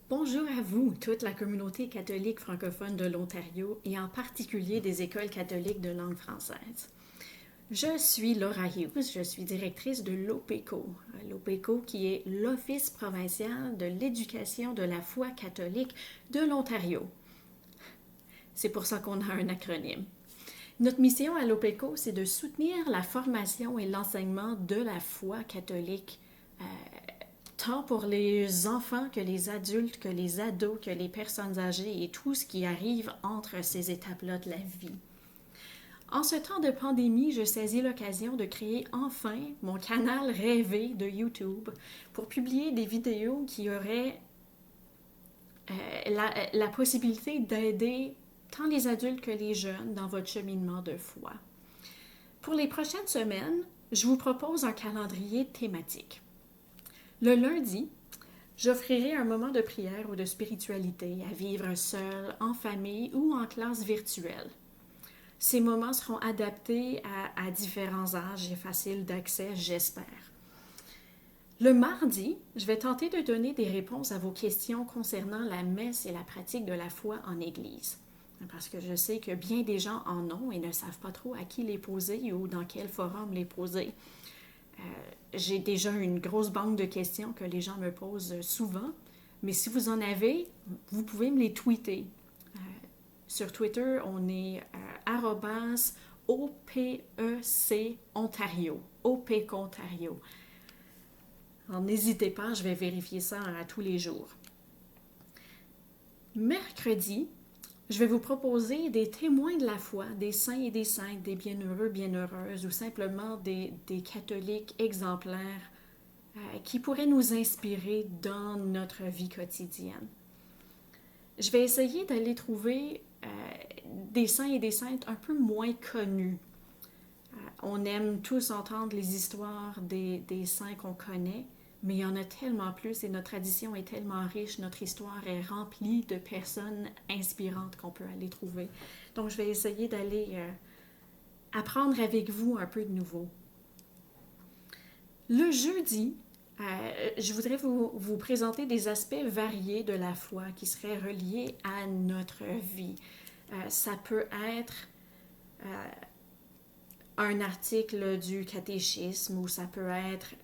Bonjour à vous, toute la communauté catholique francophone de l'Ontario et en particulier des écoles catholiques de langue française. Je suis Laura Hughes, je suis directrice de l'OPECO. L'OPECO qui est l'Office provincial de l'éducation de la foi catholique de l'Ontario. C'est pour ça qu'on a un acronyme. Notre mission à l'OPECO, c'est de soutenir la formation et l'enseignement de la foi catholique tant pour les enfants que les adultes, que les ados, que les personnes âgées et tout ce qui arrive entre ces étapes-là de la vie. En ce temps de pandémie, je saisis l'occasion de créer enfin mon canal rêvé de YouTube pour publier des vidéos qui auraient la possibilité d'aider tant les adultes que les jeunes dans votre cheminement de foi. Pour les prochaines semaines, je vous propose un calendrier thématique. Le lundi, j'offrirai un moment de prière ou de spiritualité à vivre seul, en famille ou en classe virtuelle. Ces moments seront adaptés à différents âges et faciles d'accès, j'espère. Le mardi, je vais tenter de donner des réponses à vos questions concernant la messe et la pratique de la foi en Église. Parce que je sais que bien des gens en ont et ne savent pas trop à qui les poser ou dans quel forum les poser. J'ai déjà une grosse banque de questions que les gens me posent souvent, mais si vous en avez, vous pouvez me les tweeter. Sur Twitter, on est @OPEC Ontario, OPEC Ontario. Alors n'hésitez pas, je vais vérifier ça à tous les jours. Mercredi, je vais vous proposer des témoins de la foi, des saints et des saintes, des bienheureux, bienheureuses ou simplement des catholiques exemplaires qui pourraient nous inspirer dans notre vie quotidienne. Je vais essayer d'aller trouver des saints et des saintes un peu moins connus. On aime tous entendre les histoires des saints qu'on connaît, mais il y en a tellement plus et notre tradition est tellement riche, notre histoire est remplie de personnes inspirantes qu'on peut aller trouver. Donc je vais essayer d'aller apprendre avec vous un peu de nouveau. Le jeudi, je voudrais vous présenter des aspects variés de la foi qui seraient reliés à notre vie. Ça peut être un article du catéchisme ou ça peut être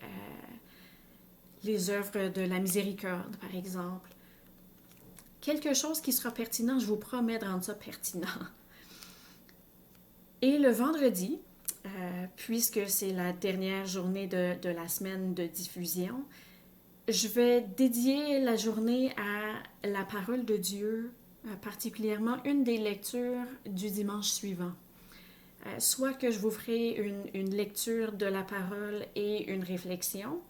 les œuvres de la miséricorde, par exemple. Quelque chose qui sera pertinent, je vous promets de rendre ça pertinent. Et le vendredi, puisque c'est la dernière journée de la semaine de diffusion, je vais dédier la journée à la parole de Dieu, particulièrement une des lectures du dimanche suivant. Soit que je vous ferai une lecture de la parole et une réflexion,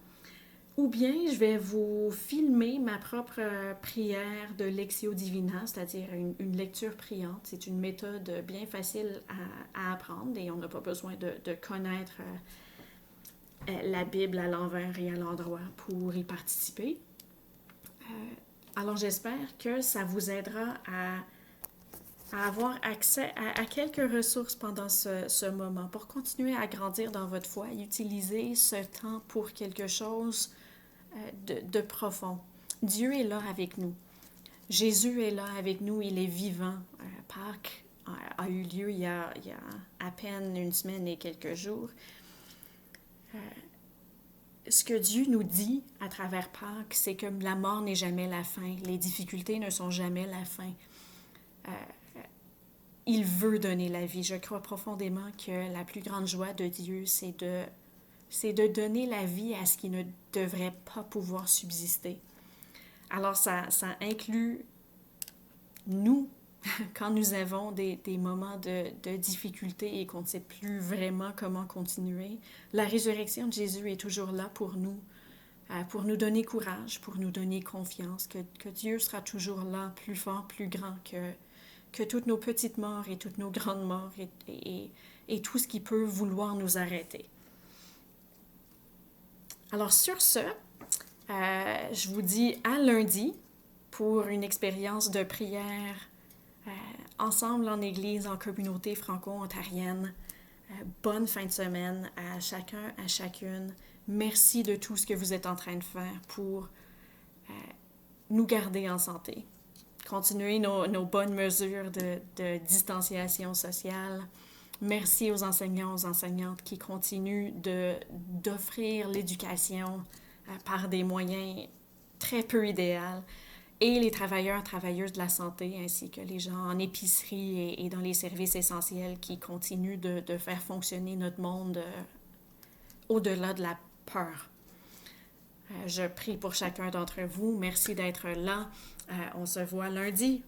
ou bien je vais vous filmer ma propre prière de Lectio Divina, c'est-à-dire une lecture priante. C'est une méthode bien facile à apprendre et on n'a pas besoin de connaître la Bible à l'envers et à l'endroit pour y participer. Alors j'espère que ça vous aidera à avoir accès à quelques ressources pendant ce moment pour continuer à grandir dans votre foi et utiliser ce temps pour quelque chose de profond. Dieu est là avec nous. Jésus est là avec nous, il est vivant. Pâques a eu lieu il y a à peine une semaine et quelques jours. Ce que Dieu nous dit à travers Pâques, c'est que la mort n'est jamais la fin, les difficultés ne sont jamais la fin. Il veut donner la vie. Je crois profondément que la plus grande joie de Dieu, c'est de donner la vie à ce qui ne devrait pas pouvoir subsister. Alors ça inclut nous, quand nous avons des moments de difficulté et qu'on ne sait plus vraiment comment continuer. La résurrection de Jésus est toujours là pour nous donner courage, pour nous donner confiance, que Dieu sera toujours là, plus fort, plus grand que toutes nos petites morts et toutes nos grandes morts et tout ce qui peut vouloir nous arrêter. Alors sur ce, je vous dis à lundi pour une expérience de prière ensemble en Église, en communauté franco-ontarienne. Bonne fin de semaine à chacun, à chacune. Merci de tout ce que vous êtes en train de faire pour nous garder en santé. Continuer nos bonnes mesures de distanciation sociale. Merci aux enseignants, aux enseignantes qui continuent d'offrir l'éducation par des moyens très peu idéaux. Et les travailleurs, travailleuses de la santé, ainsi que les gens en épicerie et dans les services essentiels qui continuent de faire fonctionner notre monde au-delà de la peur. Je prie pour chacun d'entre vous. Merci d'être là. On se voit lundi